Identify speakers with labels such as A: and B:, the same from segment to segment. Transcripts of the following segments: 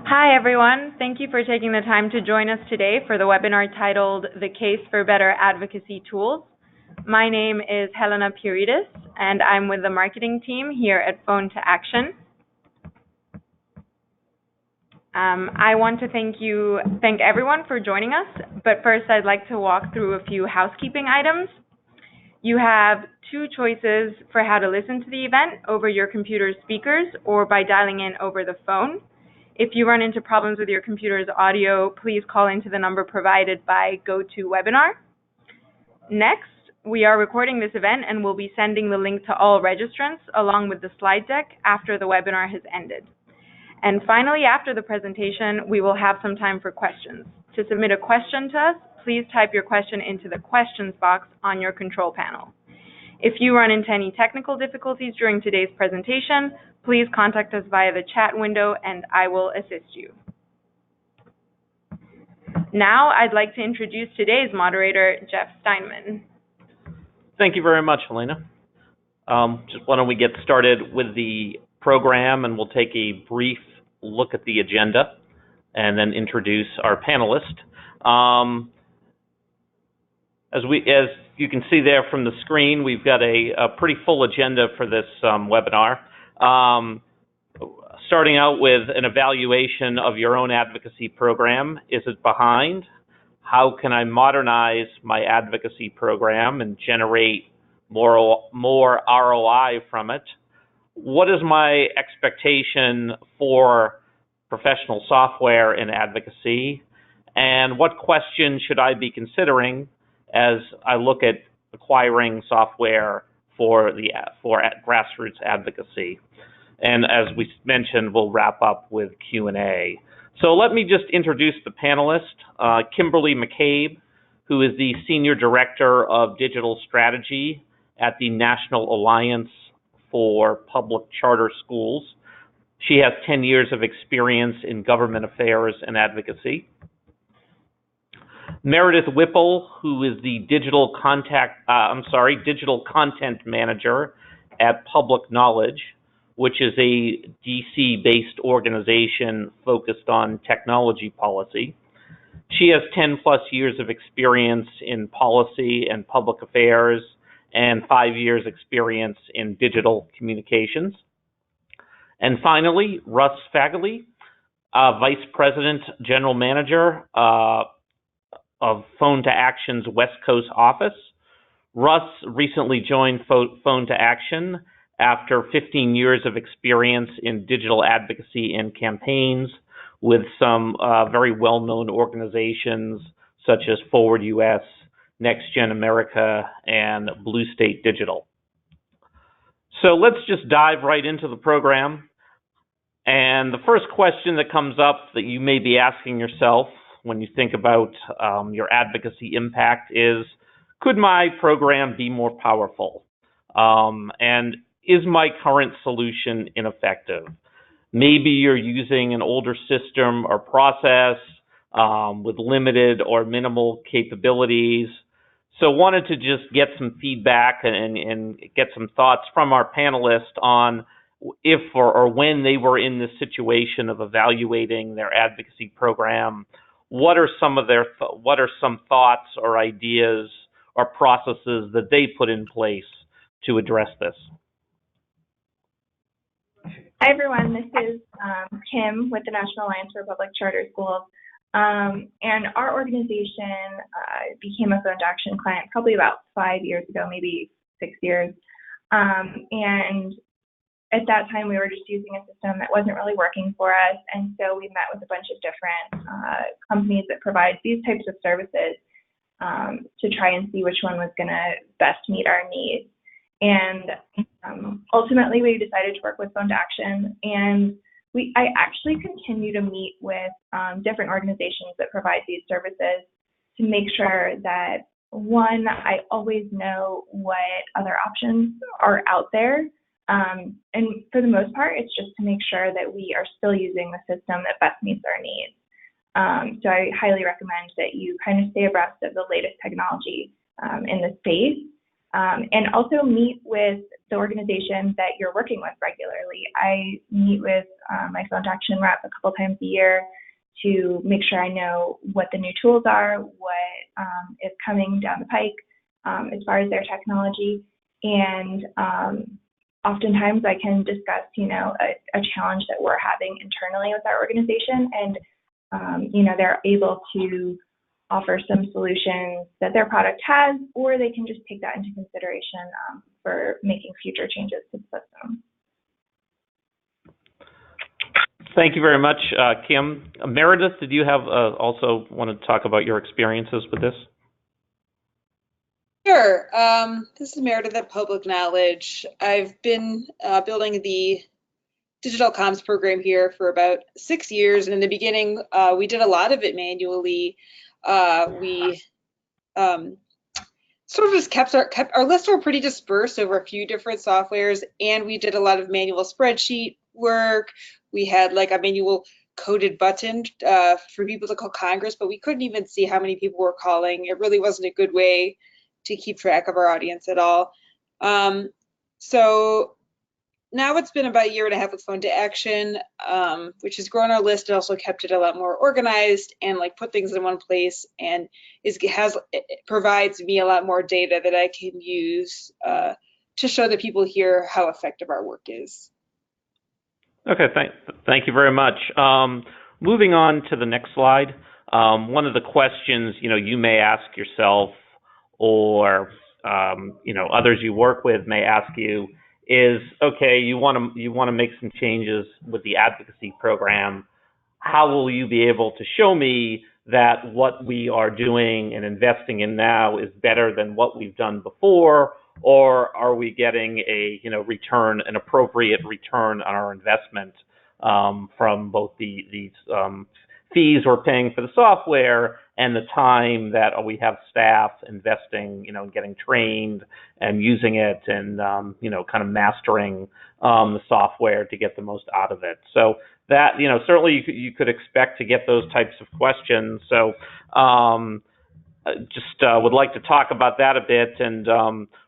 A: Hi, everyone. Thank you for taking the time to join us today for the webinar titled The Case for Better Advocacy Tools. My name is Helena Purides, and I'm with the marketing team here at Phone to Action. I want to thank everyone for joining us, but first I'd like to walk through a few housekeeping items. You have two choices for how to listen to the event: over your computer's speakers or by dialing in over the phone. If you run into problems with your computer's audio, please call into the number provided by GoToWebinar. Next, we are recording this event and will be sending the link to all registrants along with the slide deck after the webinar has ended. And finally, after the presentation, we will have some time for questions. To submit a question to us, please type your question into the questions box on your control panel. If you run into any technical difficulties during today's presentation, please contact us via the chat window and I will assist you. Now, I'd like to introduce today's moderator, Jeff Steinman.
B: Thank you very much, Helena. Just why don't we get started with the program, and we'll take a brief look at the agenda and then introduce our panelist. As you can see there from the screen, we've got a pretty full agenda for this webinar. Starting out with an evaluation of your own advocacy program. Is it behind? How can I modernize my advocacy program and generate more ROI from it? What is my expectation for professional software in advocacy? And what questions should I be considering as I look at acquiring software for grassroots advocacy? And as we mentioned, we'll wrap up with Q&A. So let me just introduce the panelist, Kimberly McCabe, who is the Senior Director of Digital Strategy at the National Alliance for Public Charter Schools. She has 10 years of experience in government affairs and advocacy. Meredith Whipple, who is the digital content manager at Public Knowledge, which is a DC-based organization focused on technology policy. She has 10 plus years of experience in policy and public affairs and 5 years experience in digital communications. And finally, Russ Fagerly, Vice President, General Manager of Phone to Action's West Coast office. Russ recently joined Phone to Action after 15 years of experience in digital advocacy and campaigns with some very well-known organizations such as Forward US, Next Gen America, and Blue State Digital. So let's just dive right into the program. And the first question that comes up that you may be asking yourself when you think about your advocacy impact is, could my program be more powerful? And is my current solution ineffective? Maybe you're using an older system or process with limited or minimal capabilities. So wanted to just get some feedback and get some thoughts from our panelists on if or when they were in this situation of evaluating their advocacy program. What are some thoughts or ideas or processes that they put in place to address this?
C: Hi, everyone. This is Kim with the National Alliance for Public Charter Schools. And our organization became a Phone to Action client probably about 5 years ago, maybe 6 years. And at that time, we were just using a system that wasn't really working for us. And so we met with a bunch of different companies that provide these types of services to try and see which one was going to best meet our needs. And ultimately, we decided to work with Phone to Action. And I actually continue to meet with different organizations that provide these services to make sure that, one, I always know what other options are out there. And for the most part, it's just to make sure that we are still using the system that best meets our needs. So I highly recommend that you kind of stay abreast of the latest technology in the space. and also meet with the organization that you're working with regularly. I meet with my phone action rep a couple times a year to make sure I know what the new tools are, what is coming down the pike as far as their technology. And oftentimes I can discuss, a challenge that we're having internally with our organization, and they're able to offer some solutions that their product has, or they can just take that into consideration for making future changes to the system.
B: Thank you very much, Kim. Meredith, did you have also want to talk about your experiences with this?
D: Sure. This is Meredith at Public Knowledge. I've been building the digital comms program here for about 6 years, and in the beginning, we did a lot of it manually. We sort of just kept our lists were pretty dispersed over a few different softwares, and we did a lot of manual spreadsheet work. We had like a manual coded button for people to call Congress, but we couldn't even see how many people were calling. It really wasn't a good way to keep track of our audience at all. So now it's been about 1.5 years with Phone to Action, which has grown our list. It also kept it a lot more organized and like put things in one place, and it provides me a lot more data that I can use to show the people here how effective our work is.
B: Okay, thank you very much. Moving on to the next slide. One of the questions you may ask yourself, or others you work with may ask you, is, okay, you want to make some changes with the advocacy program. How will you be able to show me that what we are doing and investing in now is better than what we've done before, or are we getting a return, an appropriate return on our investment from both these fees we're paying for the software and the time that we have staff investing, getting trained and using it, and kind of mastering the software to get the most out of it. So that certainly you could expect to get those types of questions. So just would like to talk about that a bit. And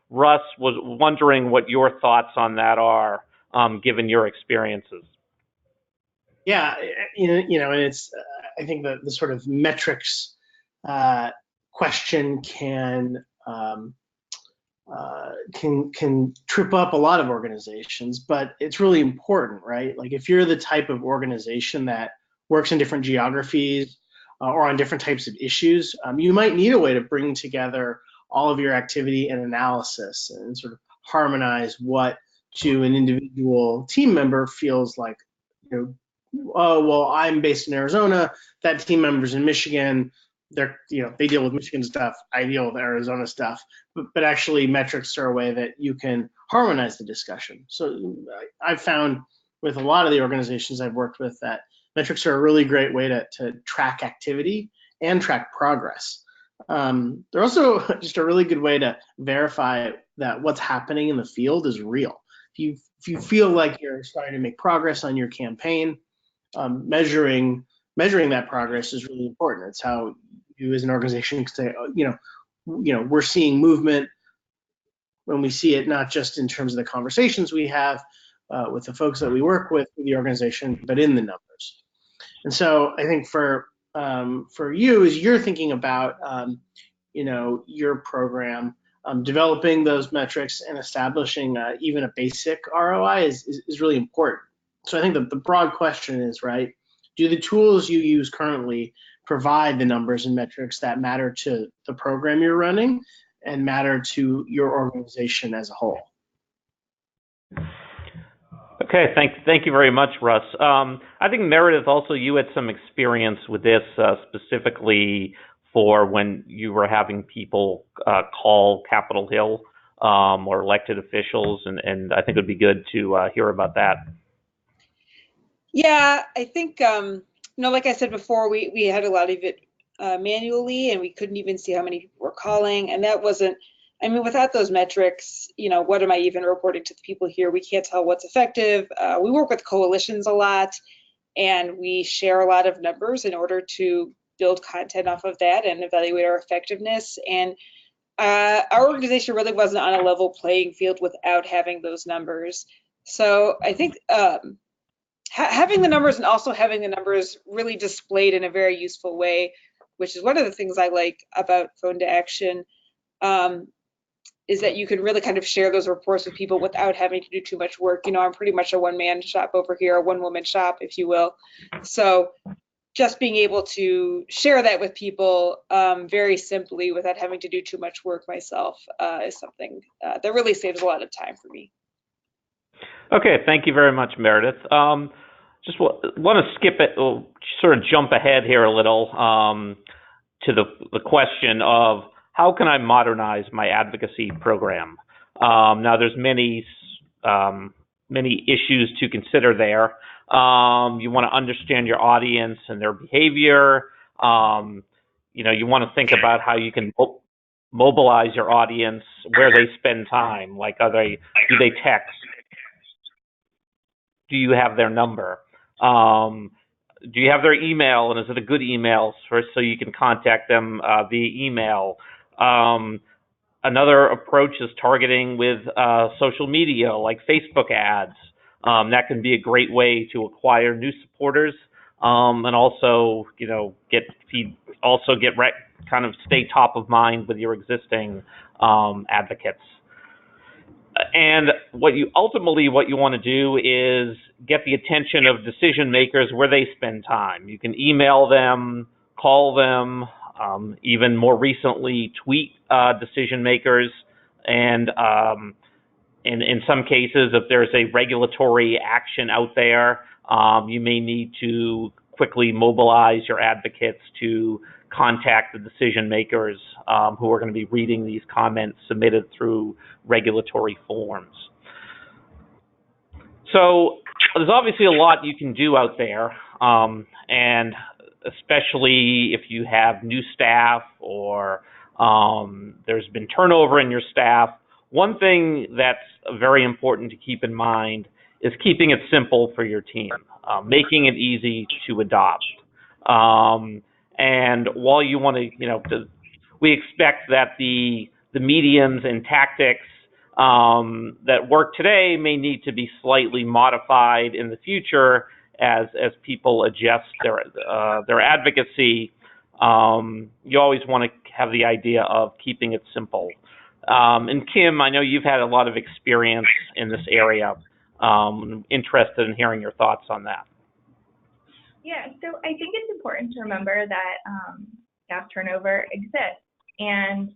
B: Russ was wondering what your thoughts on that are, given your experiences.
E: Yeah, and it's I think the sort of metrics question can trip up a lot of organizations, but it's really important, right? Like if you're the type of organization that works in different geographies or on different types of issues, you might need a way to bring together all of your activity and analysis and sort of harmonize what to an individual team member feels like, oh, well, I'm based in Arizona, that team member's in Michigan, they deal with Michigan stuff, I deal with Arizona stuff, but actually metrics are a way that you can harmonize the discussion. So I've found with a lot of the organizations I've worked with that metrics are a really great way to track activity and track progress. They're also just a really good way to verify that what's happening in the field is real. If you feel like you're starting to make progress on your campaign, measuring that progress is really important. It's how you as an organization can say, we're seeing movement when we see it, not just in terms of the conversations we have with the folks that we work with the organization, but in the numbers. And so I think for you, as you're thinking about your program, developing those metrics and establishing even a basic ROI is really important. So I think that the broad question is, right, do the tools you use currently provide the numbers and metrics that matter to the program you're running and matter to your organization as a whole?
B: Okay, thank you very much, Russ. I think Meredith, also you had some experience with this specifically for when you were having people call Capitol Hill or elected officials, and I think it would be good to hear about that.
D: Yeah, I think, like I said before, we had a lot of it manually, and we couldn't even see how many people were calling, and that wasn't, without those metrics, what am I even reporting to the people here? We can't tell what's effective. We work with coalitions a lot, and we share a lot of numbers in order to build content off of that and evaluate our effectiveness. And our organization really wasn't on a level playing field without having those numbers. So I think having the numbers and also having the numbers really displayed in a very useful way, which is one of the things I like about Phone to Action, is that you can really kind of share those reports with people without having to do too much work. You know, I'm pretty much a one-man shop over here, a one-woman shop, if you will. So just being able to share that with people very simply without having to do too much work myself is something that really saves a lot of time for me.
B: Okay, thank you very much, Meredith. Just want to skip it, sort of jump ahead here a little to the question of how can I modernize my advocacy program? Now, there's many issues to consider there. You want to understand your audience and their behavior. You want to think about how you can mobilize your audience, where they spend time. Like, do they text? Do you have their number? Do you have their email, and is it a good email so you can contact them via email? Another approach is targeting with social media, like Facebook ads. That can be a great way to acquire new supporters, and also, kind of stay top of mind with your existing advocates. And what you want to do is get the attention of decision makers where they spend time. You can email them, call them, even more recently tweet decision makers, and in some cases, if there's a regulatory action out there, you may need to quickly mobilize your advocates to contact the decision makers who are going to be reading these comments submitted through regulatory forms. So there's obviously a lot you can do out there, and especially if you have new staff or there's been turnover in your staff. One thing that's very important to keep in mind is keeping it simple for your team, making it easy to adopt. And while you want to, we expect that the mediums and tactics that work today may need to be slightly modified in the future as people adjust their advocacy. You always want to have the idea of keeping it simple. And Kim, I know you've had a lot of experience in this area. I'm interested in hearing your thoughts on that.
C: Yeah, so I think it's important to remember that staff turnover exists. And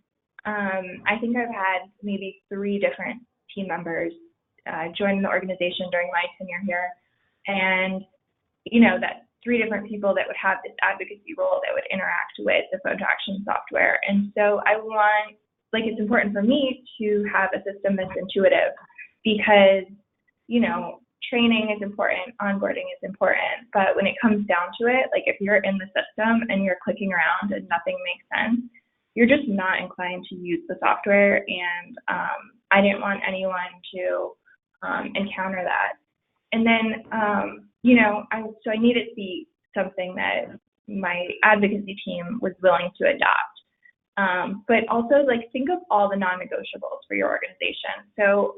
C: I think I've had maybe 3 different team members join the organization during my tenure here. And, that's 3 different people that would have this advocacy role that would interact with the Phone to Action software. And so it's important for me to have a system that's intuitive because, training is important, onboarding is important, but when it comes down to it, like if you're in the system and you're clicking around and nothing makes sense, you're just not inclined to use the software. And I didn't want anyone to encounter that. And then, I needed to be something that my advocacy team was willing to adopt. But also, think of all the non-negotiables for your organization. So,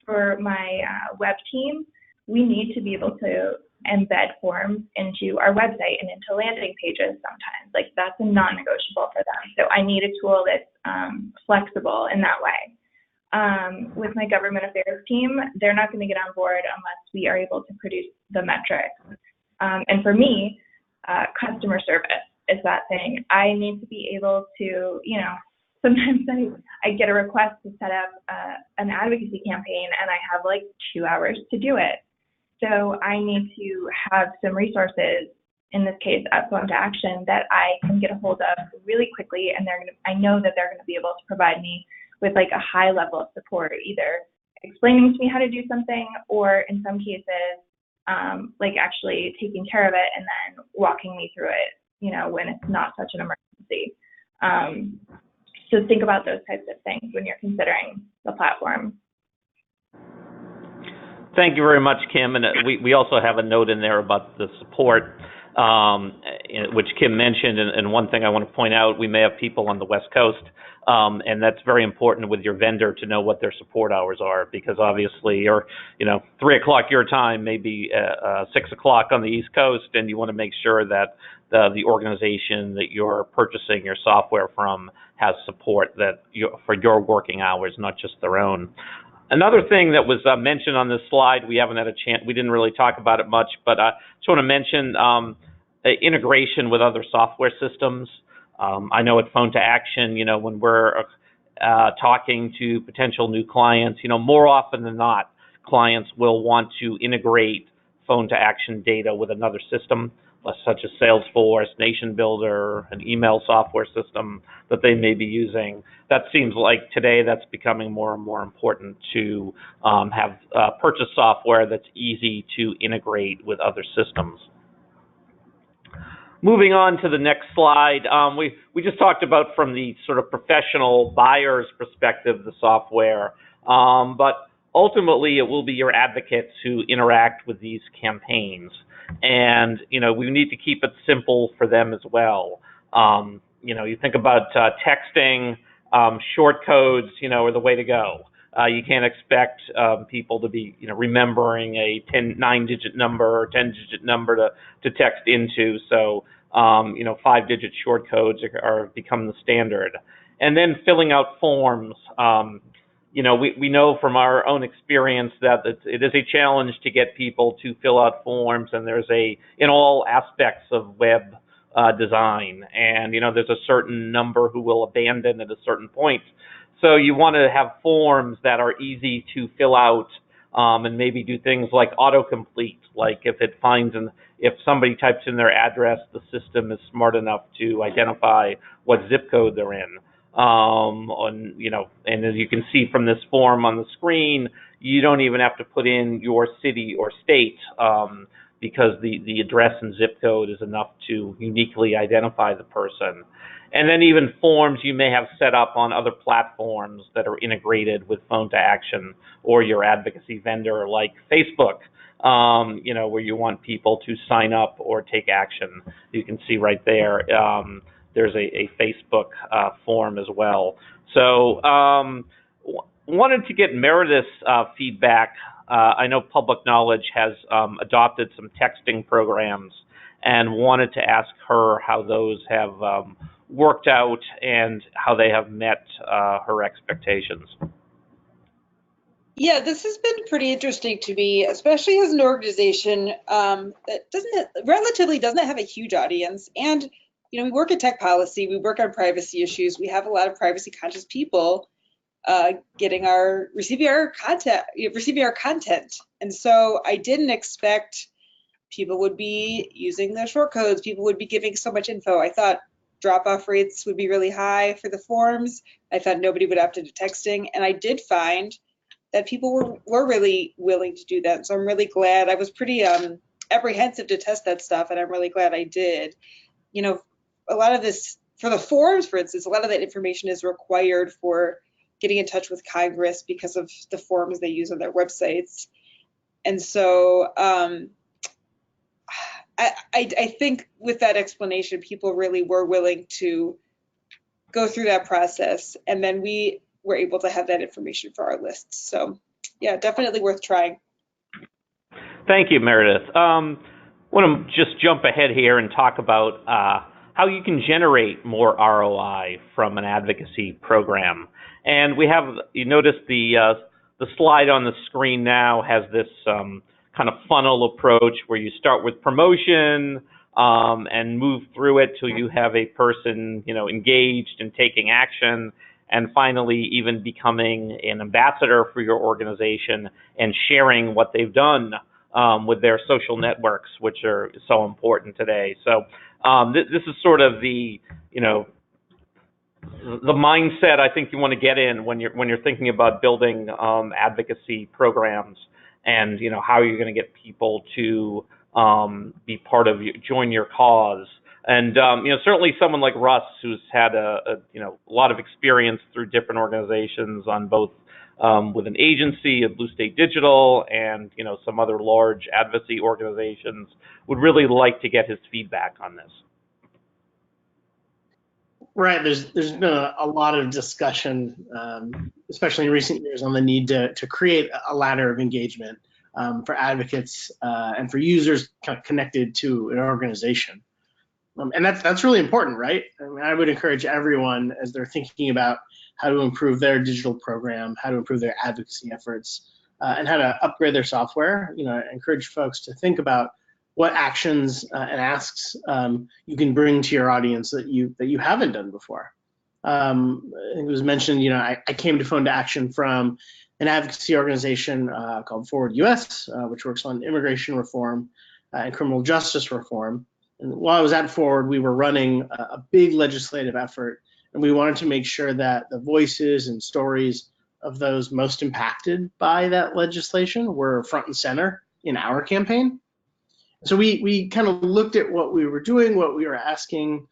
C: for my web team, we need to be able to embed forms into our website and into landing pages sometimes. That's a non-negotiable for them. So I need a tool that's flexible in that way. With my government affairs team, they're not going to get on board unless we are able to produce the metrics. And for me, customer service is that thing. I need to be able to, sometimes I get a request to set up an advocacy campaign and I have 2 hours to do it. So I need to have some resources, in this case at Phone to Action, that I can get a hold of really quickly, and I know that they're going to be able to provide me with a high level of support, either explaining to me how to do something or in some cases, actually taking care of it and then walking me through it, when it's not such an emergency. So think about those types of things when you're considering the platform.
B: Thank you very much, Kim. And we also have a note in there about the support. which Kim mentioned. And one thing I want to point out, we may have people on the West Coast, and that's very important with your vendor to know what their support hours are, because obviously you're, 3 o'clock your time, maybe 6 o'clock on the East Coast, and you want to make sure that the organization that you're purchasing your software from has support for your working hours, not just their own. Another thing that was mentioned on this slide, we haven't had a chance, we didn't really talk about it much, but I just want to mention integration with other software systems. I know at Phone to Action, when we're talking to potential new clients, more often than not, clients will want to integrate Phone to Action data with another system, such as Salesforce, Nation Builder, an email software system that they may be using. That seems like today that's becoming more and more important to have purchase software that's easy to integrate with other systems. Moving on to the next slide, we just talked about from the sort of professional buyer's perspective the software, but ultimately it will be your advocates who interact with these campaigns. And, we need to keep it simple for them as well. You think about texting, short codes, are the way to go. You can't expect people to be, remembering a 9-digit number or 10-digit number to text into. So, 5-digit short codes are become the standard. And then filling out forms. We know from our own experience that it is a challenge to get people to fill out forms, and in all aspects of web design, and there's a certain number who will abandon at a certain point. So you want to have forms that are easy to fill out, and maybe do things like autocomplete, like if somebody types in their address, the system is smart enough to identify what zip code they're in. And as you can see from this form on the screen, you don't even have to put in your city or state, because the address and zip code is enough to uniquely identify the person. And then even forms you may have set up on other platforms that are integrated with Phone to Action or your advocacy vendor like Facebook, where you want people to sign up or take action. You can see right there, there's a Facebook form as well. So wanted to get Meredith's feedback. I know Public Knowledge has adopted some texting programs, and wanted to ask her how those have worked out and how they have met her expectations.
D: Yeah, this has been pretty interesting to me, especially as an organization that relatively doesn't have a huge audience. And, we work in tech policy, we work on privacy issues, we have a lot of privacy conscious people receiving our content. And so I didn't expect people would be using the short codes, people would be giving so much info. I thought drop-off rates would be really high for the forms. I thought nobody would opt into texting, and I did find that people were really willing to do that. So I'm really glad. I was pretty apprehensive to test that stuff, and I'm really glad I did. A lot of this, for the forms, for instance, a lot of that information is required for getting in touch with Congress because of the forms they use on their websites. And so I think with that explanation, people really were willing to go through that process, and then we were able to have that information for our lists. So yeah, definitely worth trying.
B: Thank you, Meredith. I want to just jump ahead here and talk about how you can generate more ROI from an advocacy program. And you notice the slide on the screen now has this kind of funnel approach where you start with promotion and move through it till you have a person, engaged and taking action, and finally even becoming an ambassador for your organization and sharing what they've done with their social networks, which are so important today. So this is sort of the mindset I think you want to get in when you're thinking about building advocacy programs, and how you're going to get people to be part of join your cause. And certainly someone like Russ, who's had a lot of experience through different organizations on both with an agency, a Blue State Digital, and some other large advocacy organizations. Would really like to get his feedback on this.
E: Right. There's been a lot of discussion, especially in recent years, on the need to create a ladder of engagement for advocates and for users kind of connected to an organization. And that's really important, right? I mean, I would encourage everyone, as they're thinking about how to improve their digital program, how to improve their advocacy efforts, and how to upgrade their software. I encourage folks to think about what actions and asks you can bring to your audience that you haven't done before. I think it was mentioned, I came to Phone to Action from an advocacy organization called Forward US, which works on immigration reform and criminal justice reform. And while I was at Forward, we were running a big legislative effort, and we wanted to make sure that the voices and stories of those most impacted by that legislation were front and center in our campaign. So we kind of looked at what we were doing, what we were asking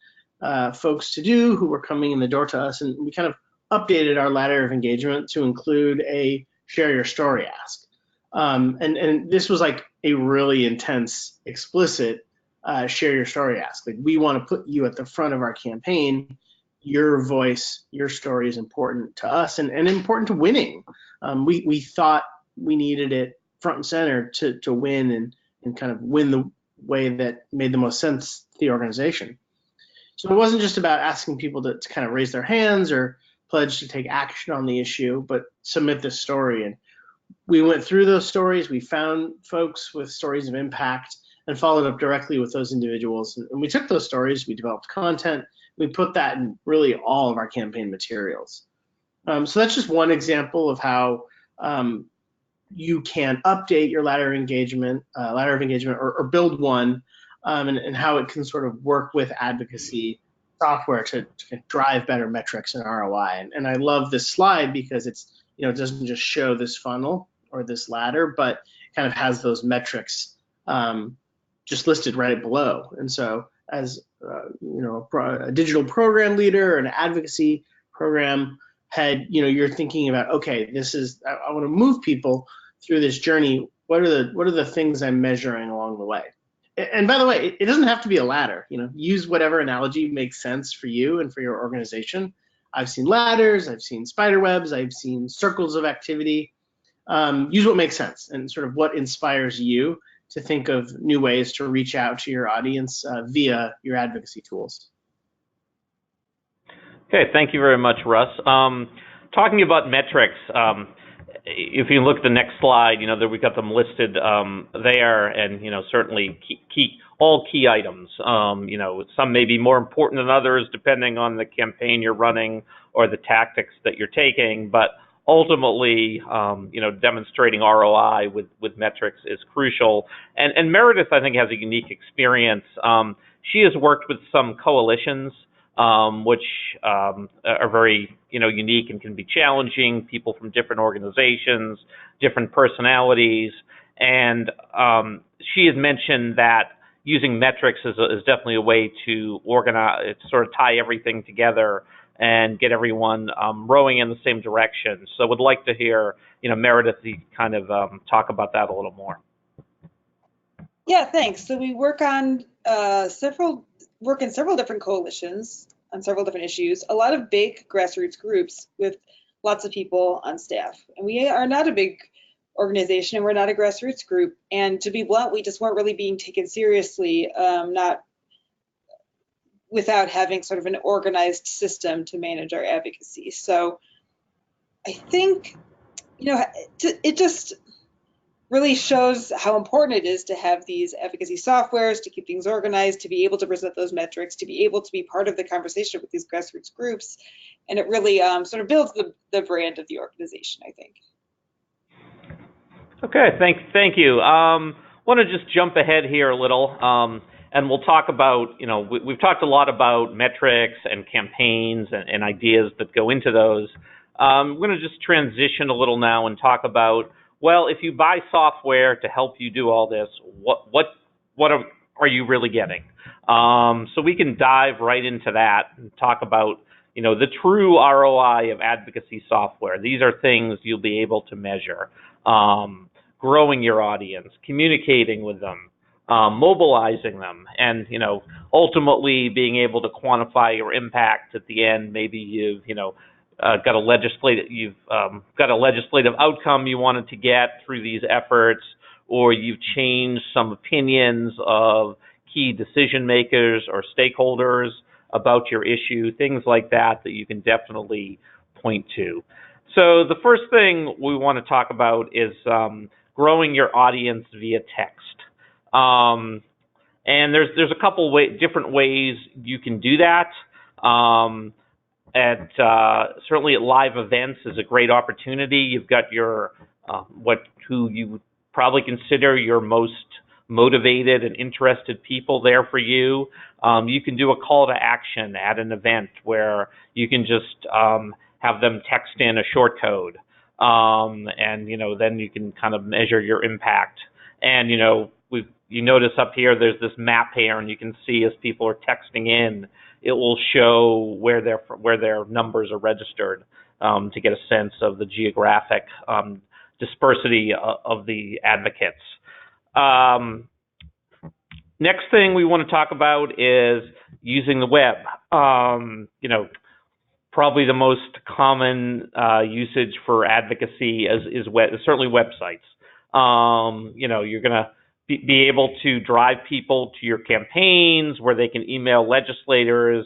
E: folks to do who were coming in the door to us, and we kind of updated our ladder of engagement to include a share your story ask. And this was like a really intense, explicit share your story ask. Like, we want to put you at the front of our campaign. Your voice, your story is important to us and important to winning. We thought we needed it front and center to win and kind of win the way that made the most sense to the organization. So it wasn't just about asking people to kind of raise their hands or pledge to take action on the issue, but submit this story. And we went through those stories. We found folks with stories of impact and followed up directly with those individuals. And we took those stories, we developed content, we put that in really all of our campaign materials. So that's just one example of how you can update your ladder of engagement or build one, and how it can sort of work with advocacy software to drive better metrics and ROI. And I love this slide because it doesn't just show this funnel or this ladder, but kind of has those metrics just listed right below. And so as a digital program leader or an advocacy program head, you're thinking about, okay, I want to move people through this journey. What are the things I'm measuring along the way? And by the way, it doesn't have to be a ladder. Use whatever analogy makes sense for you and for your organization. I've seen ladders, I've seen spider webs, I've seen circles of activity. Use what makes sense and sort of what inspires you to think of new ways to reach out to your audience via your advocacy tools.
B: Okay, thank you very much, Russ. Talking about metrics, if you look at the next slide, that we've got them listed there, and certainly all key items. Some may be more important than others depending on the campaign you're running or the tactics that you're taking, but ultimately, demonstrating ROI with metrics is crucial. And Meredith, I think, has a unique experience. She has worked with some coalitions, which are very, unique and can be challenging. People from different organizations, different personalities, and she has mentioned that using metrics is definitely a way to organize, sort of tie everything together and get everyone rowing in the same direction. So would like to hear, Meredith, you kind of talk about that a little more.
D: Yeah, thanks. So we work in several different coalitions on several different issues, a lot of big grassroots groups with lots of people on staff. And we are not a big organization and we're not a grassroots group. And to be blunt, we just weren't really being taken seriously, not without having sort of an organized system to manage our advocacy. So I think, it just really shows how important it is to have these advocacy softwares, to keep things organized, to be able to present those metrics, to be able to be part of the conversation with these grassroots groups. And it really sort of builds the brand of the organization, I think.
B: Okay, thank you. Want to just jump ahead here a little, and we'll talk about, we've talked a lot about metrics and campaigns and ideas that go into those. I'm going to just transition a little now and talk about, well, if you buy software to help you do all this, what are you really getting? So we can dive right into that and talk about, the true ROI of advocacy software. These are things you'll be able to measure. Growing your audience, communicating with them, mobilizing them, and, ultimately being able to quantify your impact at the end. Maybe you've got a legislative outcome you wanted to get through these efforts, or you've changed some opinions of key decision makers or stakeholders about your issue, things like that you can definitely point to. So the first thing we want to talk about is growing your audience via text. And there's a couple different ways you can do that. Certainly at live events is a great opportunity. You've got your who you would probably consider your most motivated and interested people there for you. You can do a call to action at an event where you can just have them text in a short code, and then you can kind of measure your impact. And you notice up here there's this map here, and you can see as people are texting in, it will show where their numbers are registered, to get a sense of the geographic dispersity of the advocates. Next thing we want to talk about is using the web. Probably the most common usage for advocacy is certainly websites. You're going to be able to drive people to your campaigns where they can email legislators,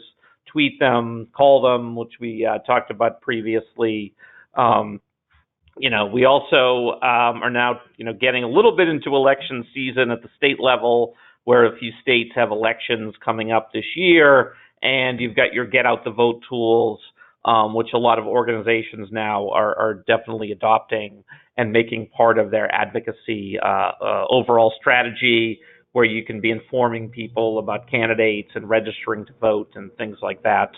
B: tweet them, call them, which we talked about previously. We also are now, getting a little bit into election season at the state level, where a few states have elections coming up this year, and you've got your get out the vote tools, which a lot of organizations now are definitely adopting and making part of their advocacy overall strategy, where you can be informing people about candidates and registering to vote and things like that.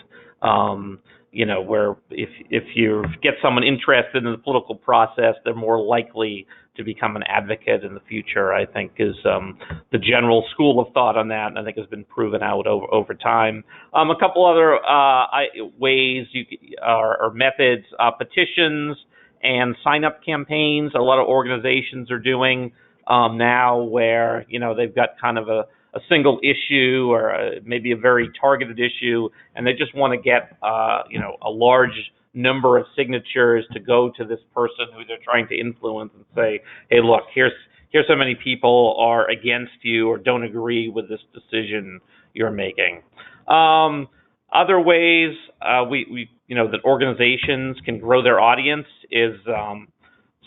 B: Where if you get someone interested in the political process, they're more likely to become an advocate in the future, I think, is the general school of thought on that, and I think has been proven out over time. A couple other ways or methods, petitions and sign-up campaigns. A lot of organizations are doing now, where they've got kind of a single issue or maybe a very targeted issue, and they just want to get a large number of signatures to go to this person who they're trying to influence and say, hey, look, here's how many people are against you or don't agree with this decision you're making. Other ways that organizations can grow their audience is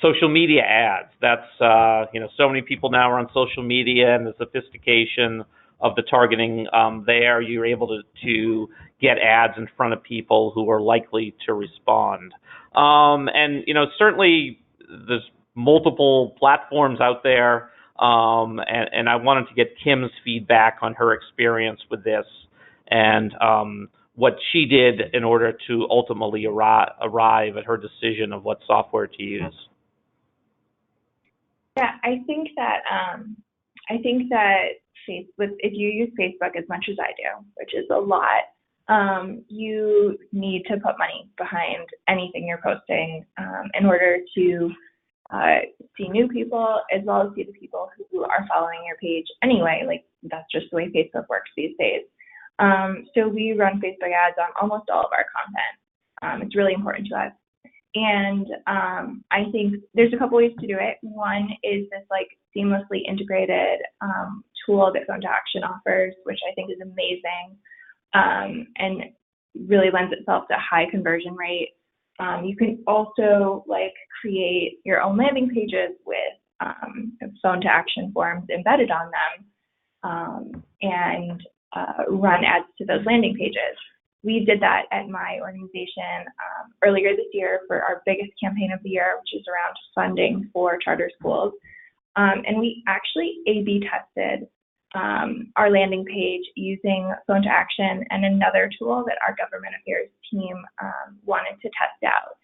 B: social media ads. That's, so many people now are on social media, and the sophistication of the targeting there, you're able to get ads in front of people who are likely to respond. And, certainly there's multiple platforms out there, and I wanted to get Kim's feedback on her experience with this and what she did in order to ultimately arrive at her decision of what software to use.
C: Yeah, I think that Facebook, if you use Facebook as much as I do, which is a lot, you need to put money behind anything you're posting in order to see new people, as well as see the people who are following your page anyway. Like, that's just the way Facebook works these days. So we run Facebook ads on almost all of our content. It's really important to us. And I think there's a couple ways to do it. One is this seamlessly integrated tool that Phone to Action offers, which I think is amazing and really lends itself to high conversion rate. You can also create your own landing pages with Phone to Action forms embedded on them and run ads to those landing pages. We did that at my organization earlier this year for our biggest campaign of the year, which is around funding for charter schools. And we actually A/B tested our landing page using Phone to Action and another tool that our government affairs team wanted to test out.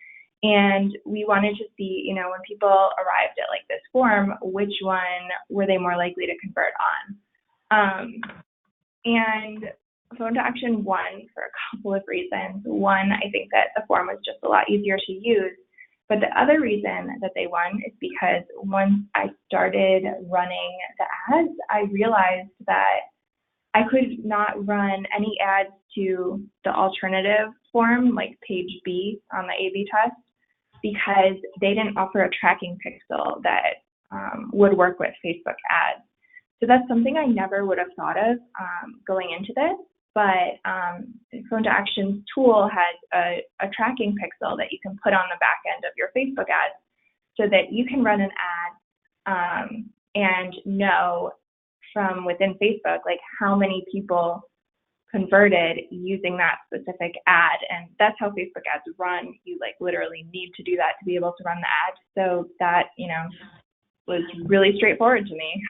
C: And we wanted to see, when people arrived at this form, which one were they more likely to convert on? And Phone to Action won for a couple of reasons. One, I think that the form was just a lot easier to use. But the other reason that they won is because once I started running the ads, I realized that I could not run any ads to the alternative form, like page B on the A/B test, because they didn't offer a tracking pixel that would work with Facebook ads. So that's something I never would have thought of going into this, but Phone to Action's tool has a tracking pixel that you can put on the back end of your Facebook ads so that you can run an ad and know from within Facebook, like how many people converted using that specific ad. And that's how Facebook ads run. You like literally need to do that to be able to run the ad. So that, was really straightforward to me.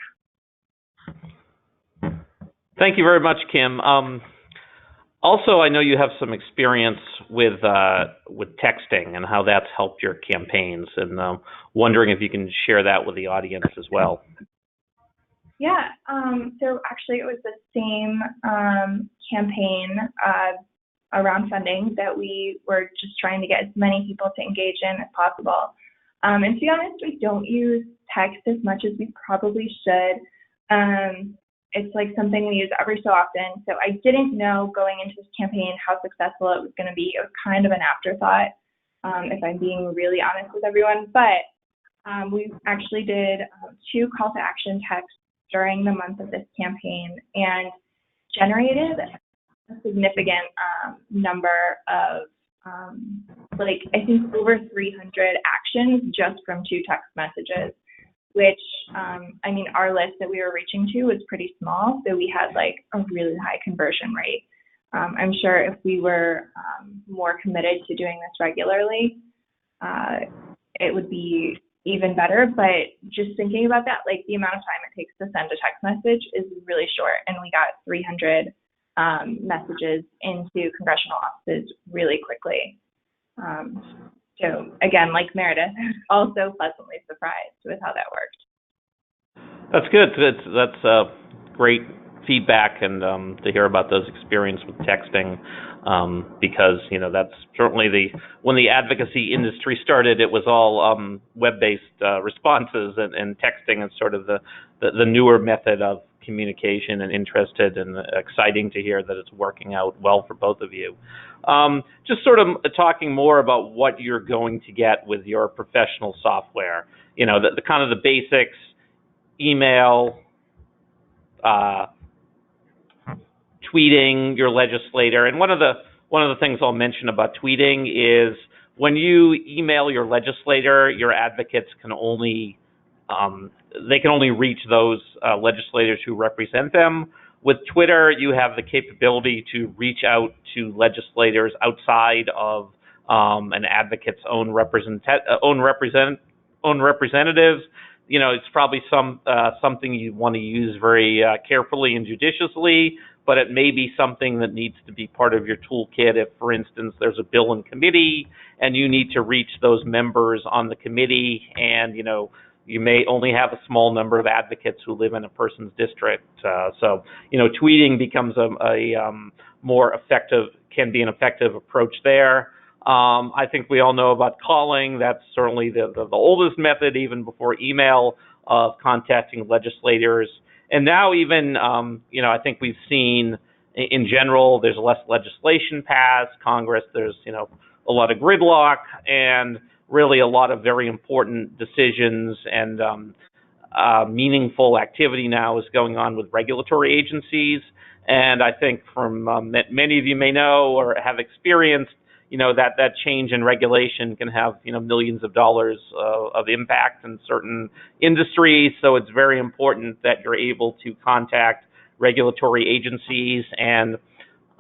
B: Thank you very much, Kim. Also, I know you have some experience with texting and how that's helped your campaigns, and wondering if you can share that with the audience as well.
C: Yeah, so actually it was the same campaign around funding that we were just trying to get as many people to engage in as possible. And to be honest, we don't use text as much as we probably should. It's like something we use every so often. So I didn't know going into this campaign how successful it was going to be. It was kind of an afterthought, if I'm being really honest with everyone. But we actually did 2 call to action texts during the month of this campaign and generated a significant number of, I think over 300 actions just from 2 text messages, which, our list that we were reaching to was pretty small, so we had a really high conversion rate. I'm sure if we were more committed to doing this regularly, it would be even better, but just thinking about that, the amount of time it takes to send a text message is really short, and we got 300 messages into congressional offices really quickly. So again, like Meredith, also pleasantly surprised with how that worked.
B: That's good. That's great feedback, and to hear about those experiences with texting, because that's certainly when the advocacy industry started, it was all web-based responses, and texting is sort of the newer method of communication, and interested and exciting to hear that it's working out well for both of you. Just sort of talking more about what you're going to get with your professional software, the kind of the basics, email, tweeting your legislator. And one of the things I'll mention about tweeting is when you email your legislator, your advocates can only reach those legislators who represent them. With Twitter, you have the capability to reach out to legislators outside of an advocate's own representatives. It's probably something you want to use very carefully and judiciously, but it may be something that needs to be part of your toolkit if, for instance, there's a bill in committee and you need to reach those members on the committee, and you may only have a small number of advocates who live in a person's district. So tweeting becomes a more effective, can be an effective approach there. I think we all know about calling. That's certainly the oldest method, even before email, of contacting legislators. And now even, I think we've seen in general, there's less legislation passed. Congress, there's, a lot of gridlock, and really a lot of very important decisions and meaningful activity now is going on with regulatory agencies. And I think from many of you may know or have experienced, that change in regulation can have, millions of dollars of impact in certain industries. So it's very important that you're able to contact regulatory agencies. And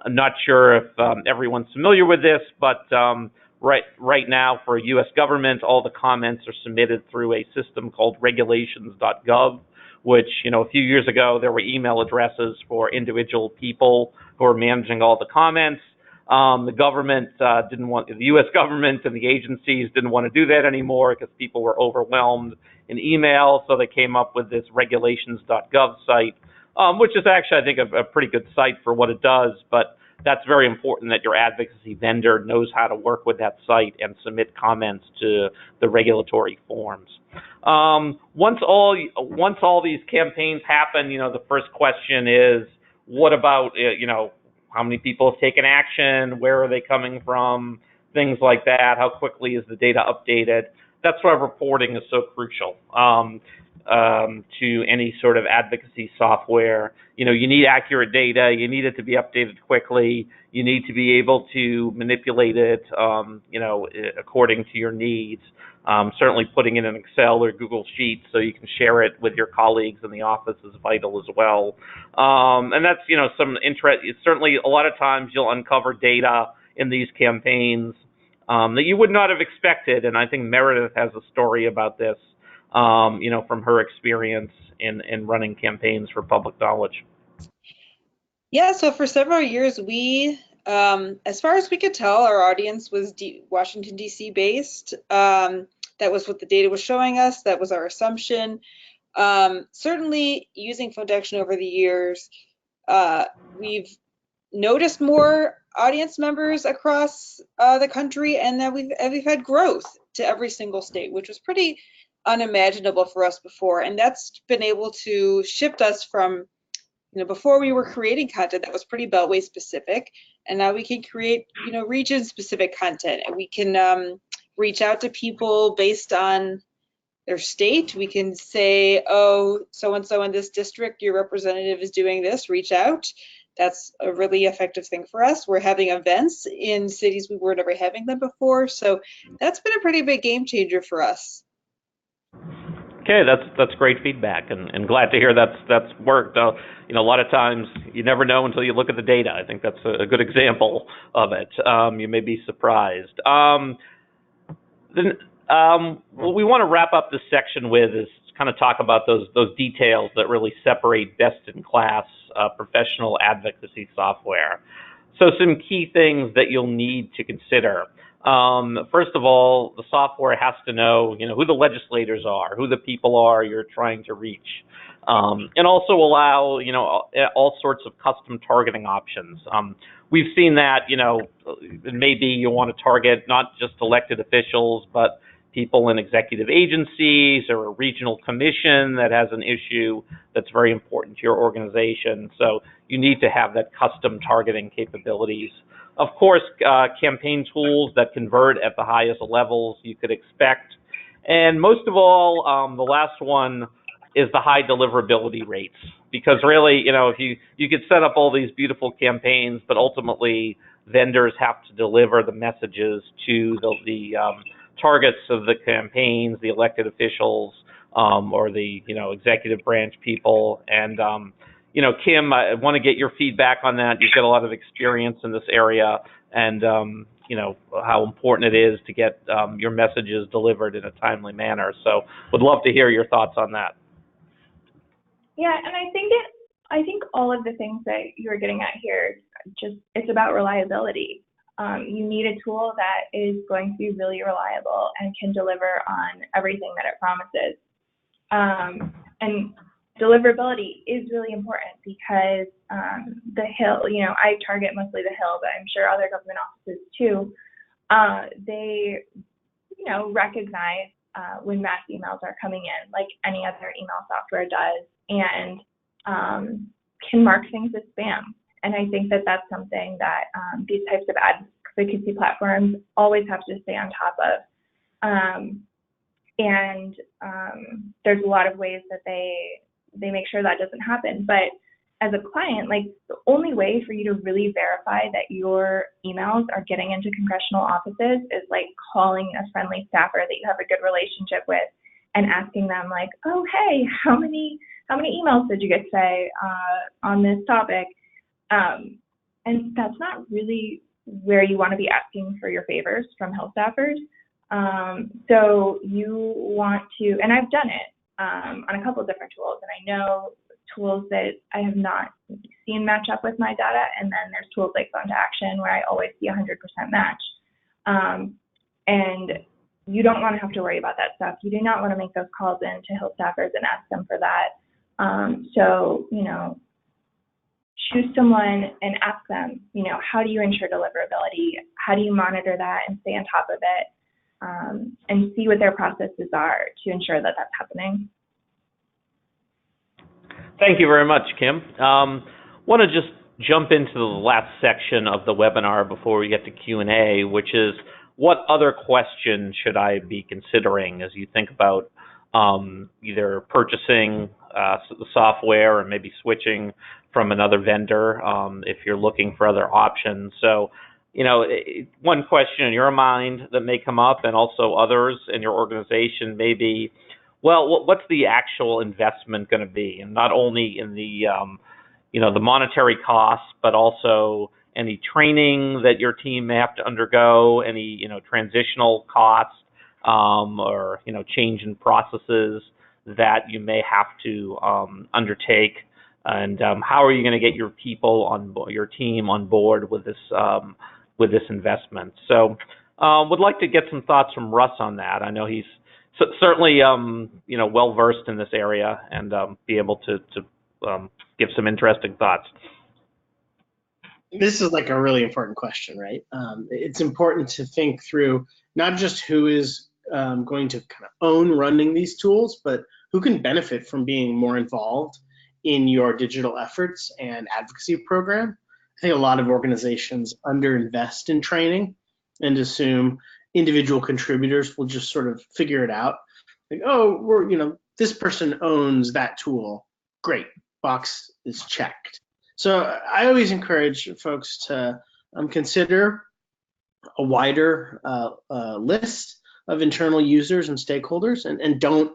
B: I'm not sure if everyone's familiar with this, but right now for U.S. government, all the comments are submitted through a system called regulations.gov, which, a few years ago, there were email addresses for individual people who are managing all the comments. The government the U.S. government and the agencies didn't want to do that anymore because people were overwhelmed in email, so they came up with this regulations.gov site, which is actually, I think, a pretty good site for what it does, but that's very important that your advocacy vendor knows how to work with that site and submit comments to the regulatory forms. Once all these campaigns happen, the first question is, what about, how many people have taken action? Where are they coming from? Things like that. How quickly is the data updated? That's why reporting is so crucial to any sort of advocacy software. You need accurate data. You need it to be updated quickly. You need to be able to manipulate it, according to your needs. Certainly putting it in Excel or Google Sheets so you can share it with your colleagues in the office is vital as well. And that's, some interest. Certainly a lot of times you'll uncover data in these campaigns that you would not have expected. And I think Meredith has a story about this, from her experience in running campaigns for public knowledge.
D: Yeah, so for several years, we, as far as we could tell, our audience was Washington, D.C. based. That was what the data was showing us. That was our assumption. Certainly, using phone detection over the years, we've noticed more audience members across the country, and that we've had growth to every single state, which was pretty unimaginable for us before. And that's been able to shift us from, before we were creating content that was pretty Beltway specific, and now we can create, region specific content, and we can reach out to people based on their state. We can say, oh, so-and-so in this district, your representative is doing this, reach out. That's a really effective thing for us. We're having events in cities we were never having them before. So that's been a pretty big game changer for us.
B: Okay, that's great feedback, and glad to hear that's worked. A lot of times you never know until you look at the data. I think that's a good example of it. You may be surprised. What we want to wrap up this section with is kind of talk about those details that really separate best-in-class professional advocacy software. So some key things that you'll need to consider. First of all, the software has to know, who the legislators are, who the people are you're trying to reach, and also allow, all sorts of custom targeting options. We've seen that, maybe you want to target not just elected officials, but people in executive agencies or a regional commission that has an issue that's very important to your organization. So you need to have that custom targeting capabilities. Of course, campaign tools that convert at the highest levels you could expect. And most of all, the last one is the high deliverability rates. Because really, if you could set up all these beautiful campaigns, but ultimately vendors have to deliver the messages to the targets of the campaigns, the elected officials, or the executive branch people. And Kim, I want to get your feedback on that. You've got a lot of experience in this area, and how important it is to get your messages delivered in a timely manner. So, would love to hear your thoughts on that.
C: Yeah, and I think all of the things that you're getting at here, it's about reliability. You need a tool that is going to be really reliable and can deliver on everything that it promises. And deliverability is really important because the Hill, I target mostly the Hill, but I'm sure other government offices too. They, recognize when mass emails are coming in, like any other email software does, and can mark things as spam. And I think that that's something that these types of advocacy platforms always have to stay on top of. And there's a lot of ways that they make sure that doesn't happen. But as a client, the only way for you to really verify that your emails are getting into congressional offices is calling a friendly staffer that you have a good relationship with and asking them oh, hey, how many emails did you get today on this topic? And that's not really where you want to be asking for your favors from Hill staffers. So you want to, and I've done it on a couple of different tools, and I know tools that I have not seen match up with my data, and then there's tools like Phone to Action where I always see 100% match. And you don't want to have to worry about that stuff. You do not want to make those calls in to Hill staffers and ask them for that. So, choose someone and ask them, how do you ensure deliverability? How do you monitor that and stay on top of it? And see what their processes are to ensure that that's happening.
B: Thank you very much, Kim. Want to just jump into the last section of the webinar before we get to Q&A, which is what other questions should I be considering as you think about either purchasing the software or maybe switching from another vendor if you're looking for other options. So, one question in your mind that may come up, and also others in your organization may be, well, what's the actual investment going to be? And not only in the, the monetary costs, but also any training that your team may have to undergo, any, transitional costs, or, change in processes that you may have to undertake. And how are you going to get your people your team on board with this investment? So, would like to get some thoughts from Russ on that. I know he's certainly, well versed in this area and be able to give some interesting thoughts.
E: This is like a really important question, right? It's important to think through not just who is going to kind of own running these tools, but who can benefit from being more involved in your digital efforts and advocacy program. I think a lot of organizations underinvest in training and assume individual contributors will just sort of figure it out. Like, oh, this person owns that tool. Great, box is checked. So I always encourage folks to consider a wider list of internal users and stakeholders, and don't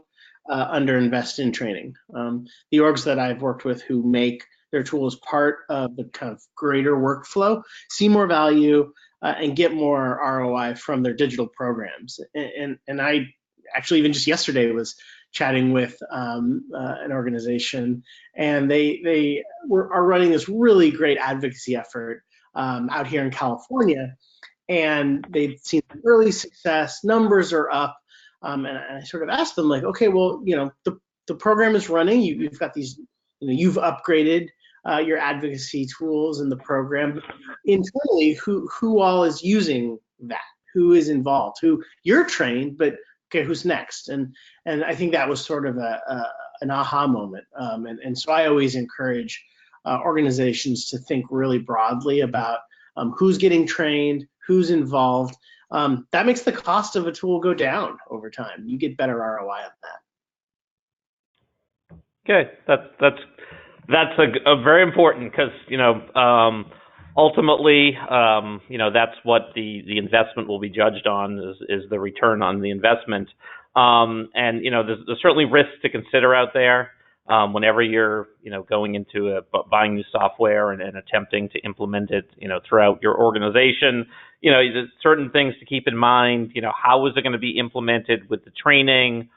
E: underinvest in training. The orgs that I've worked with who make their tools part of the kind of greater workflow see more value and get more ROI from their digital programs. And I actually even just yesterday was chatting with an organization, and they are running this really great advocacy effort out here in California, and they've seen early success, numbers are up, and I sort of asked them, like, okay, well, the program is running, you've got these, you've upgraded your advocacy tools in the program. Internally, who all is using that? Who is involved? Who you're trained, but okay, who's next? And I think that was sort of an aha moment. And so I always encourage organizations to think really broadly about who's getting trained, who's involved. That makes the cost of a tool go down over time. You get better ROI on that.
B: Okay, that's a very important, because ultimately that's what the investment will be judged on, is the return on the investment. And there's certainly risks to consider out there whenever you're going into buying new software and attempting to implement it throughout your organization. There's certain things to keep in mind. How is it going to be implemented with the training?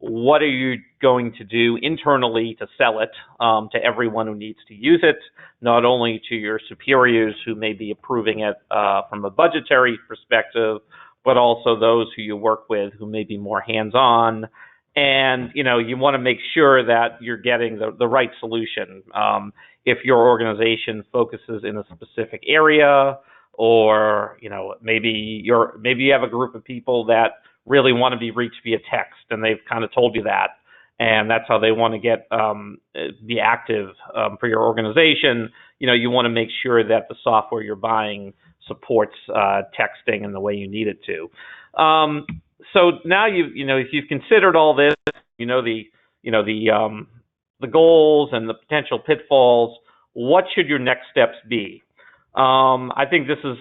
B: What are you going to do internally to sell it to everyone who needs to use it, not only to your superiors who may be approving it from a budgetary perspective, but also those who you work with who may be more hands-on. And, you want to make sure that you're getting the right solution. If your organization focuses in a specific area, or, maybe you have a group of people that really want to be reached via text, and they've kind of told you that, and that's how they want to be active for your organization. You want to make sure that the software you're buying supports texting in the way you need it to. So now if you've considered all this, the goals and the potential pitfalls, what should your next steps be? I think this is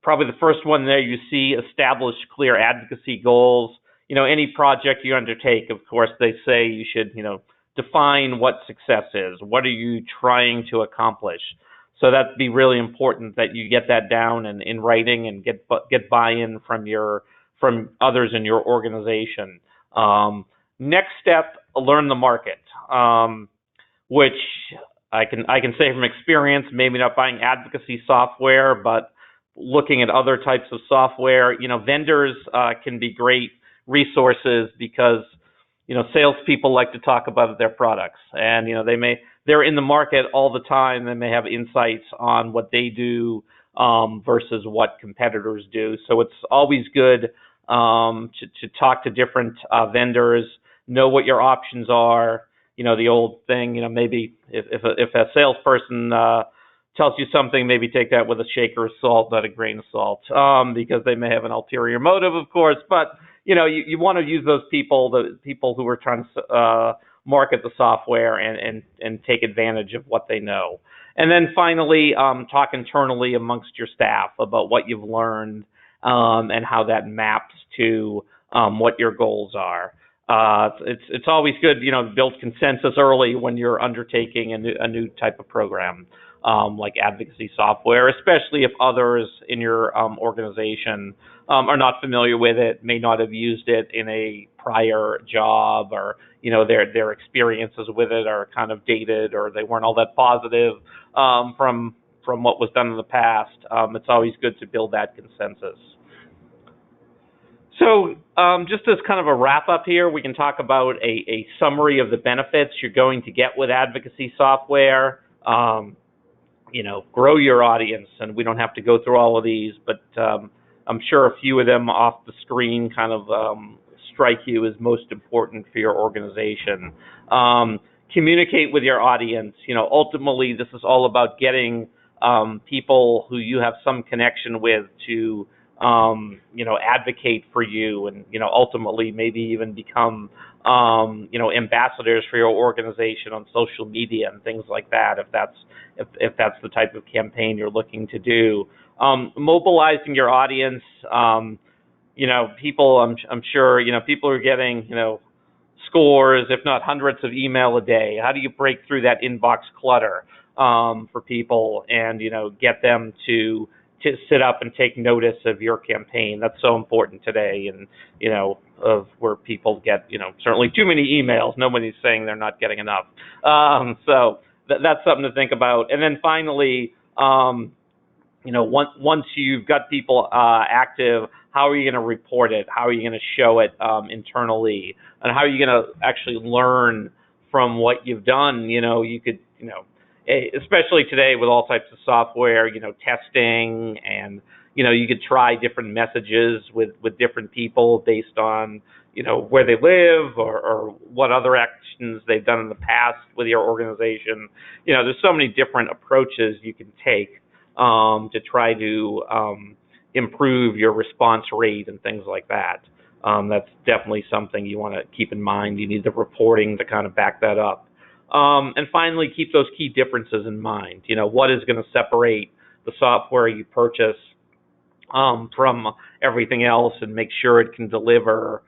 B: probably the first one there. You see, establish clear advocacy goals. Any project you undertake, of course, they say you should, define what success is. What are you trying to accomplish? So that'd be really important that you get that down and in writing, and get buy-in from others in your organization. Next step, learn the market, which I can say from experience, maybe not buying advocacy software, but looking at other types of software. Vendors can be great resources, because salespeople like to talk about their products, and they they're in the market all the time. They may have insights on what they do versus what competitors do. So it's always good to talk to different vendors, know what your options are. The old thing, maybe if a salesperson tells you something, maybe take that with a shaker of salt, not a grain of salt, because they may have an ulterior motive, of course. But you want to use those people, the people who are trying to market the software and take advantage of what they know. And then finally, talk internally amongst your staff about what you've learned and how that maps to what your goals are. It's always good, to build consensus early when you're undertaking a new type of program, like advocacy software, especially if others in your organization are not familiar with it, may not have used it in a prior job, or their experiences with it are kind of dated, or they weren't all that positive from what was done in the past. It's always good to build that consensus. So just as kind of a wrap up here, we can talk about a summary of the benefits you're going to get with advocacy software. Grow your audience, and we don't have to go through all of these, but I'm sure a few of them off the screen kind of strike you as most important for your organization. Communicate with your audience. Ultimately, this is all about getting people who you have some connection with to advocate for you, and ultimately maybe even become ambassadors for your organization on social media and things like that, if that's the type of campaign you're looking to do. Mobilizing your audience. People, I'm sure people are getting scores, if not hundreds of email a day. How do you break through that inbox clutter for people and get them to sit up and take notice of your campaign? That's so important today, and of where people get certainly too many emails. Nobody's saying they're not getting enough. So that's something to think about. And then finally, once you've got people active, how are you going to report it? How are you going to show it internally? And how are you going to actually learn from what you've done? You could especially today with all types of software, testing, and you could try different messages with different people based on where they live or what other actions they've done in the past with your organization. There's so many different approaches you can take to try to improve your response rate and things like that. That's definitely something you want to keep in mind. You need the reporting to kind of back that up. And finally, keep those key differences in mind. What is going to separate the software you purchase from everything else, and make sure it can deliver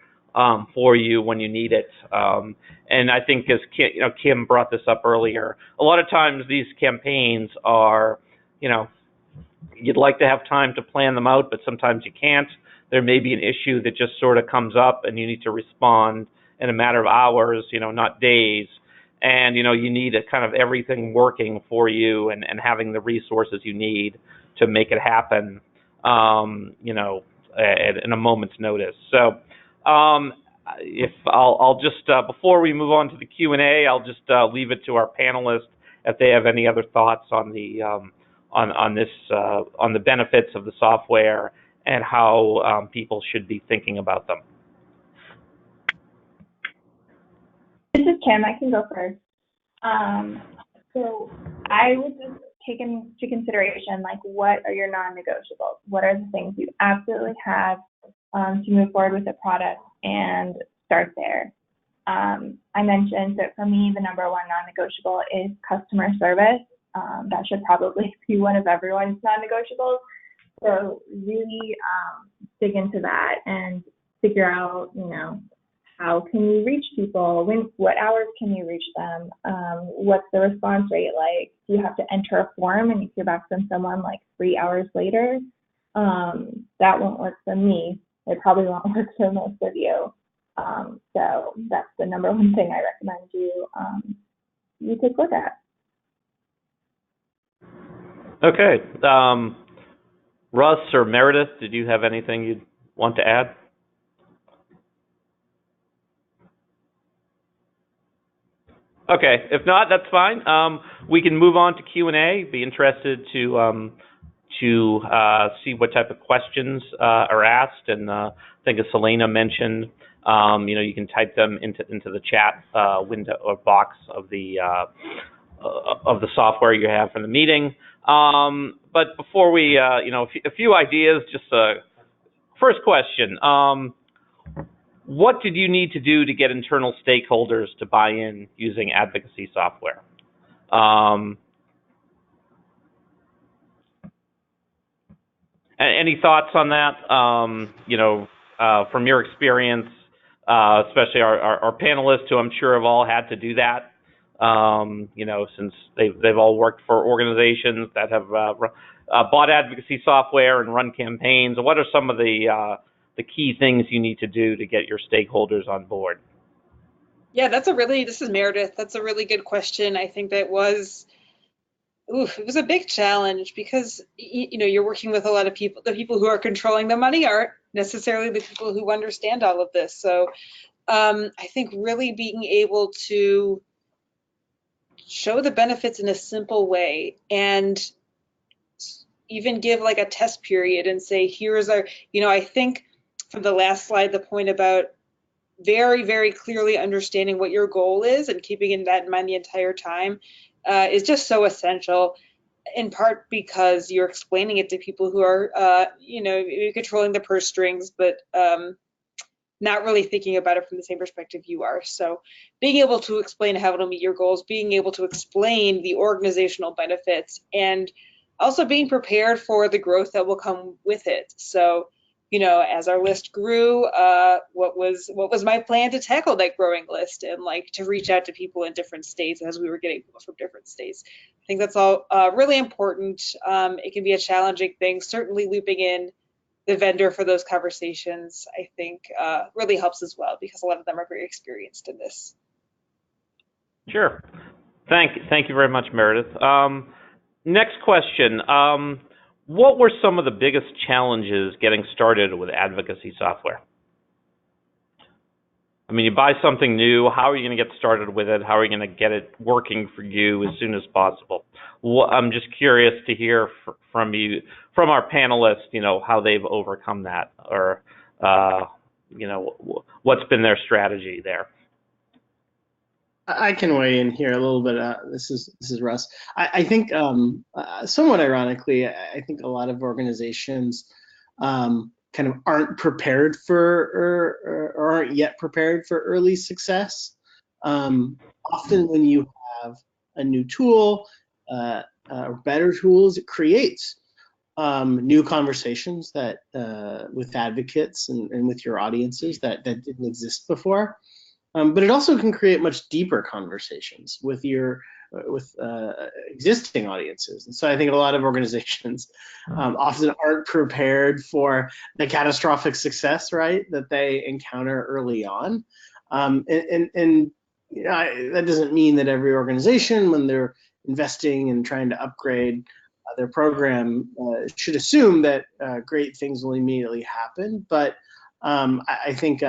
B: for you when you need it. And I think, as Kim brought this up earlier, a lot of times these campaigns are, you'd like to have time to plan them out, but sometimes you can't. There may be an issue that just sort of comes up, and you need to respond in a matter of hours, not days. And, you need a kind of everything working for you and having the resources you need to make it happen, in a moment's notice. So if I'll just, before we move on to the Q&A, I'll just leave it to our panelists if they have any other thoughts on the on the benefits of the software and how people should be thinking about them.
C: This is Kim. I can go first. So I would just take into consideration, what are your non-negotiables? What are the things you absolutely have to move forward with the product, and start there. I mentioned that for me, the number one non-negotiable is customer service. That should probably be one of everyone's non-negotiables. So really dig into that and figure out, how can you reach people? What hours can you reach them? What's the response rate like? Do you have to enter a form and you hear back from someone 3 hours later? That won't work for me. It probably won't work for most of you. So that's the number one thing I recommend you take a look at.
B: Okay. Russ or Meredith, did you have anything you'd want to add? Okay, if not, that's fine. We can move on to Q&A. Be interested to see what type of questions are asked, and I think as Selena mentioned, you can type them into the chat window or box of the software you have for the meeting. But before we, a few ideas. Just first question. What did you need to do to get internal stakeholders to buy in using advocacy software? Any thoughts on that? From your experience, especially our panelists, who I'm sure have all had to do that, since they've all worked for organizations that have bought advocacy software and run campaigns. What are some of the key things you need to do to get your stakeholders on board?
D: Yeah, this is Meredith. That's a really good question. I think it was a big challenge because, you're working with a lot of people. The people who are controlling the money aren't necessarily the people who understand all of this. So I think really being able to show the benefits in a simple way and even give like a test period and say, here's our, I think from the last slide, the point about very, very clearly understanding what your goal is and keeping that in mind the entire time is just so essential, in part because you're explaining it to people who are, controlling the purse strings, but not really thinking about it from the same perspective you are. So being able to explain how it'll meet your goals, being able to explain the organizational benefits, and also being prepared for the growth that will come with it. So, as our list grew, what was my plan to tackle that growing list and to reach out to people in different states as we were getting people from different states. I think that's all really important. It can be a challenging thing. Certainly looping in the vendor for those conversations, I think, really helps as well, because a lot of them are very experienced in this.
B: Sure. Thank you very much, Meredith. Next question. What were some of the biggest challenges getting started with advocacy software? I mean, you buy something new, how are you going to get started with it? How are you going to get it working for you as soon as possible? I'm just curious to hear from our panelists, how they've overcome that, or, what's been their strategy there.
E: I can weigh in here a little bit. This is Russ. I think somewhat ironically, I think a lot of organizations kind of aren't prepared for or aren't yet prepared for early success. Often when you have a new tool or better tools, it creates new conversations that with advocates and with your audiences that didn't exist before. But it also can create much deeper conversations with existing audiences. And so I think a lot of organizations often aren't prepared for the catastrophic success, right, that they encounter early on. That doesn't mean that every organization, when they're investing and trying to upgrade their program, should assume that great things will immediately happen. But I think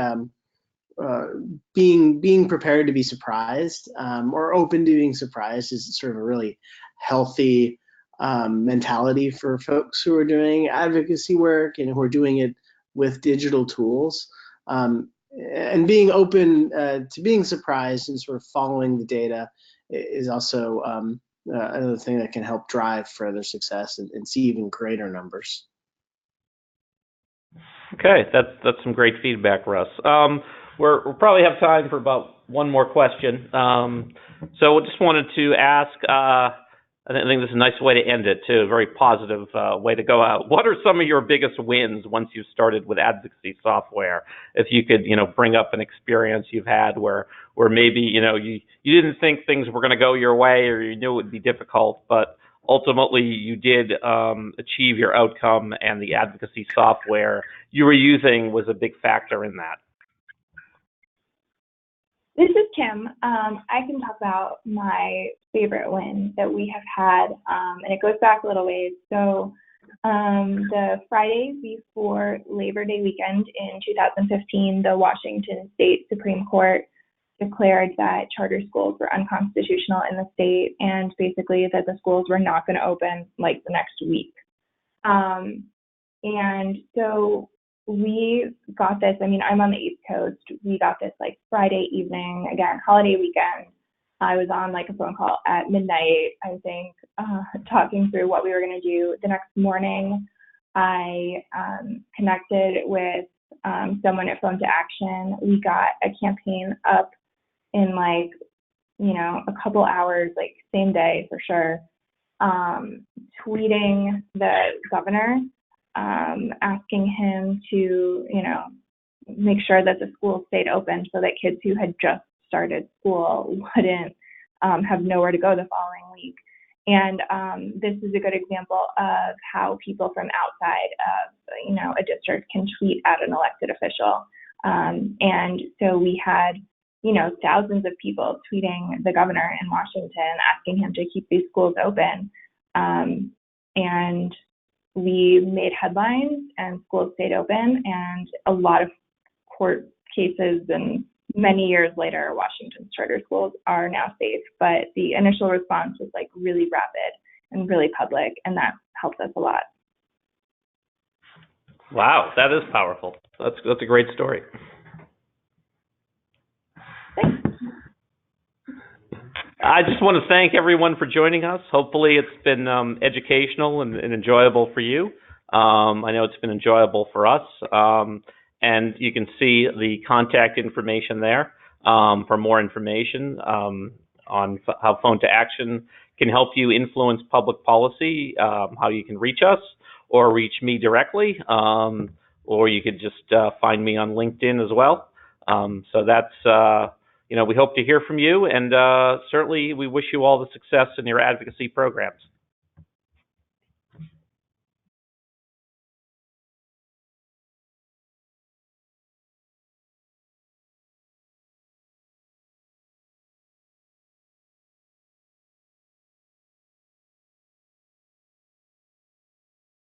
E: being prepared to be surprised or open to being surprised is sort of a really healthy mentality for folks who are doing advocacy work and who are doing it with digital tools. And being open to being surprised and sort of following the data is also another thing that can help drive further success and see even greater numbers.
B: Okay, that's some great feedback, Russ. We'll probably have time for about one more question. So just wanted to ask, I think this is a nice way to end it too, a very positive way to go out. What are some of your biggest wins once you started with advocacy software? If you could, bring up an experience you've had where maybe, you didn't think things were going to go your way, or you knew it would be difficult, but ultimately you did achieve your outcome, and the advocacy software you were using was a big factor in that.
C: This is Kim. I can talk about my favorite win that we have had, and it goes back a little ways. So the Friday before Labor Day weekend in 2015, the Washington State Supreme Court declared that charter schools were unconstitutional in the state and basically that the schools were not going to open like the next week. And so we got this, I mean, I'm on the East Coast. We got this like Friday evening, again, holiday weekend. I was on like a phone call at midnight, I think, talking through what we were going to do. The next morning, I connected with someone at Phone to Action. We got a campaign up in like, you know, a couple hours, like same day for sure, tweeting the governor, asking him to, you know, make sure that the schools stayed open so that kids who had just started school wouldn't have nowhere to go the following week. And this is a good example of how people from outside of, you know, a district can tweet at an elected official. And so we had, you know, thousands of people tweeting the governor in Washington, asking him to keep these schools open. And we made headlines and schools stayed open, and a lot of court cases and many years later, Washington's charter schools are now safe. But the initial response was like really rapid and really public, and that helped us a lot.
B: Wow, that is powerful. That's a great story.
C: Thanks.
B: I just want to thank everyone for joining us. Hopefully it's been educational and enjoyable for you. I know it's been enjoyable for us. And you can see the contact information there for more information on how Phone to Action can help you influence public policy, how you can reach us or reach me directly, or you could just find me on LinkedIn as well. So that's, you know, we hope to hear from you, and certainly we wish you all the success in your advocacy programs.